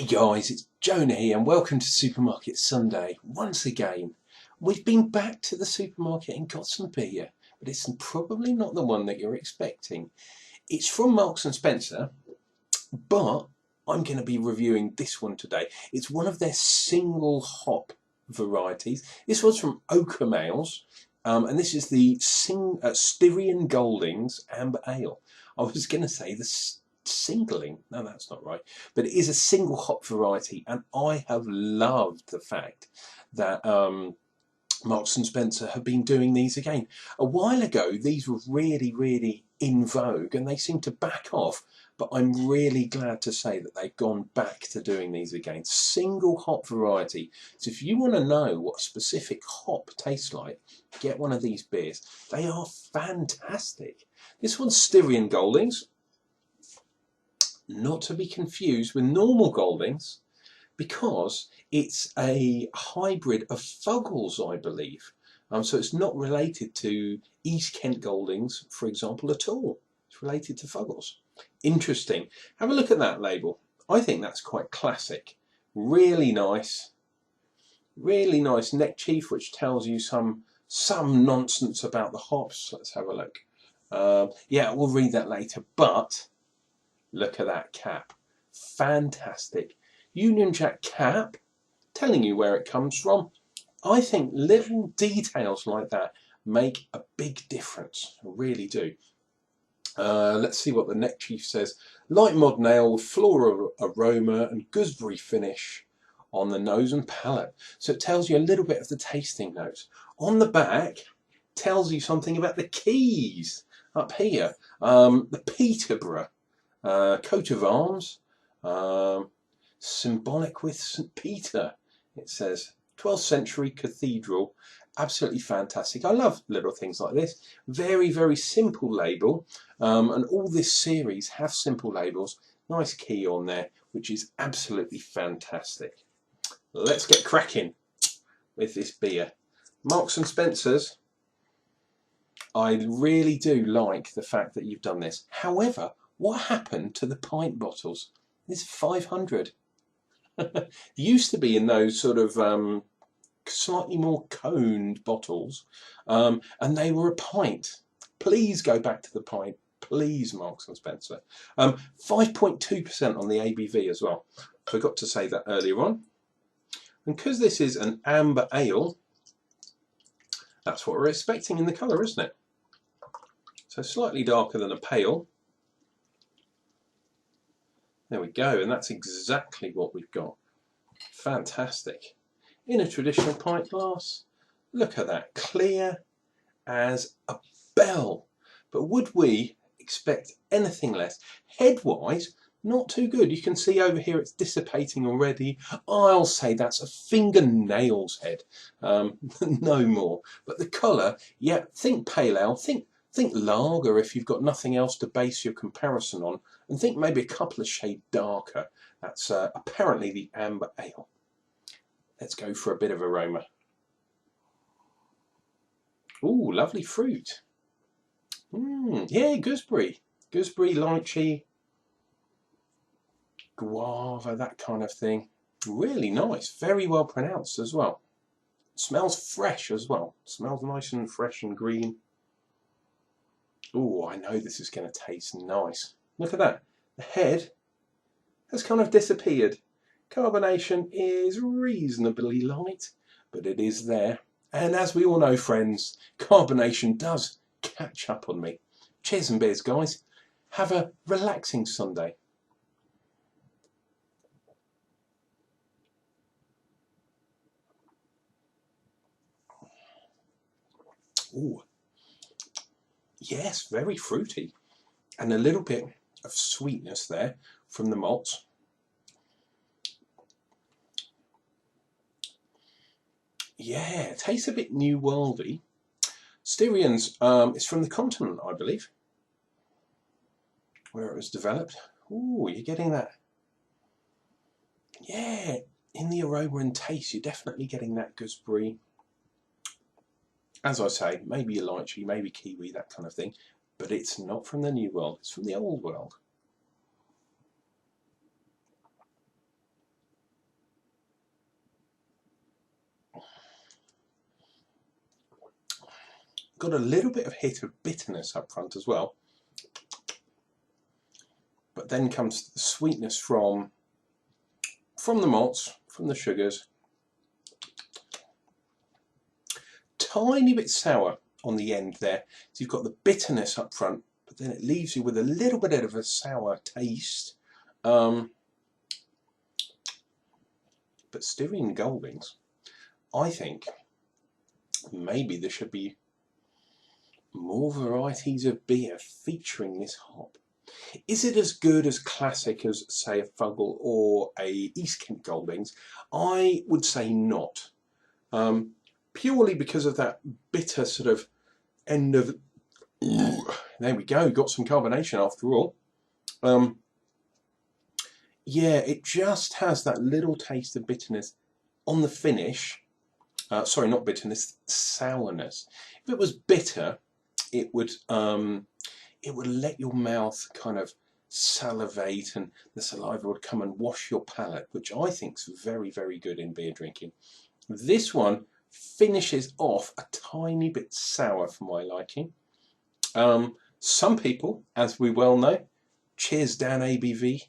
guys, it's Jonah here and welcome to Supermarket Sunday. Once again, we've been back to the supermarket and got some beer, but it's probably not the one that you're expecting. It's from Marks and Spencer, but I'm going to be reviewing this one today. It's one of their single hop varieties. This was from Oakham Ales, and this is the Styrian Goldings Amber Ale. I was going to say the singling, no, that's not right, but it is a single hop variety, and I have loved the fact that Marks and Spencer have been doing these again. A while ago these were really in vogue and they seem to back off, but I'm really glad to say that they've gone back to doing these again. Single hop variety. So if you want to know what a specific hop tastes like, get one of these beers. They are fantastic. This one's Styrian Goldings, not to be confused with normal Goldings, because it's a hybrid of Fuggles, I believe. So it's not related to East Kent Goldings, for example, at all. It's related to Fuggles. Interesting. Have a look at that label. I think that's quite classic. Really nice neck chief, which tells you some nonsense about the hops. Let's have a look. Yeah, we'll read that later, but look at that cap. Fantastic. Union Jack cap, telling you where it comes from. I think little details like that make a big difference. I really do. Let's see what the neck chief says. Light modern ale with floral aroma and gooseberry finish on the nose and palate. So it tells you a little bit of the tasting notes. On the back, tells you something about the keys up here. The Peterborough coat of arms, symbolic with St. Peter, it says. 12th century cathedral. Absolutely fantastic. I love little things like this. Very simple label, and all this series have simple labels. Nice key on there, which is absolutely fantastic. Let's get cracking with this beer. Marks and Spencer's, I really do like the fact that you've done this. However, what happened to the pint bottles? This is 500. Used to be in those sort of slightly more coned bottles, and they were a pint. Please go back to the pint, please, Marks and Spencer. 5.2% on the ABV as well. Forgot to say that earlier on. And because this is an amber ale, that's what we're expecting in the colour, isn't it? So slightly darker than a pale. There we go, and that's exactly what we've got. Fantastic. In a traditional pint glass, look at that, clear as a bell. But would we expect anything less? Head-wise, not too good. You can see over here it's dissipating already. I'll say that's a fingernail's head, no more. But the colour, yeah, think pale ale, think lager if you've got nothing else to base your comparison on, and think maybe a couple of shades darker. That's apparently the amber ale. Let's go for a bit of aroma. Ooh, lovely fruit. Yeah, gooseberry, lychee, guava, that kind of thing. Really nice, very well pronounced as well. Smells fresh as well. Smells nice and fresh and green. Oh, I know this is going to taste nice. Look at that. The head has kind of disappeared. Carbonation is reasonably light, but it is there. And as we all know, friends, carbonation does catch up on me. Cheers and beers, guys. Have a relaxing Sunday. Ooh. Yes, very fruity, and a little bit of sweetness there from the malts. Yeah, it tastes a bit New Worldy. Styrian's is from the continent, I believe, where it was developed. Ooh, you're getting that. Yeah, in the aroma and taste, you're definitely getting that gooseberry. As I say, maybe a lychee, maybe kiwi, that kind of thing. But it's not from the New World, it's from the Old World. Got a little bit of hit of bitterness up front as well. But then comes the sweetness from the malts, from the sugars. Tiny bit sour on the end there. So you've got the bitterness up front, but then it leaves you with a little bit of a sour taste. But Styrian Goldings, I think maybe there should be more varieties of beer featuring this hop. Is it as good as classic as, say, a Fuggle or a East Kent Goldings? I would say not. Purely because of that bitter sort of end of... There we go, got some carbonation after all. Yeah, it just has that little taste of bitterness on the finish. Sorry, not bitterness, sourness. If it was bitter, it would let your mouth kind of salivate and the saliva would come and wash your palate, which I think is very, very good in beer drinking. This one finishes off a tiny bit sour for my liking. Some people, as we well know, cheers Dan ABA,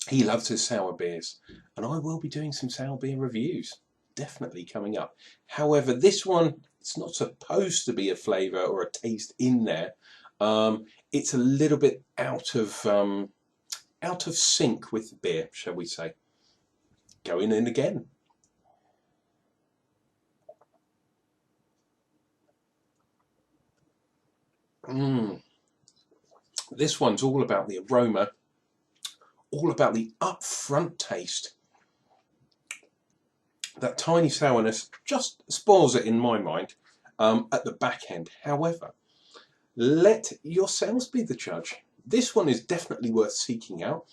he loves his sour beers, and I will be doing some sour beer reviews, definitely coming up. However, this one, it's not supposed to be a flavour or a taste in there. It's a little bit out of sync with the beer, shall we say. Going in again. This one's all about the aroma, all about the upfront taste. That tiny sourness just spoils it in my mind at the back end. However, let yourselves be the judge. This one is definitely worth seeking out.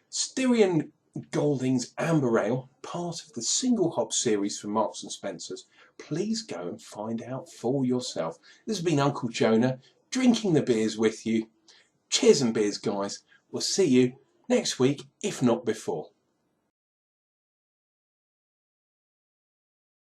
Styrian Goldings Amber Ale, part of the single hop series from Marks and Spencer's. Please go and find out for yourself. This has been Unclejona, drinking the beers with you. Cheers and beers, guys. We'll see you next week, if not before.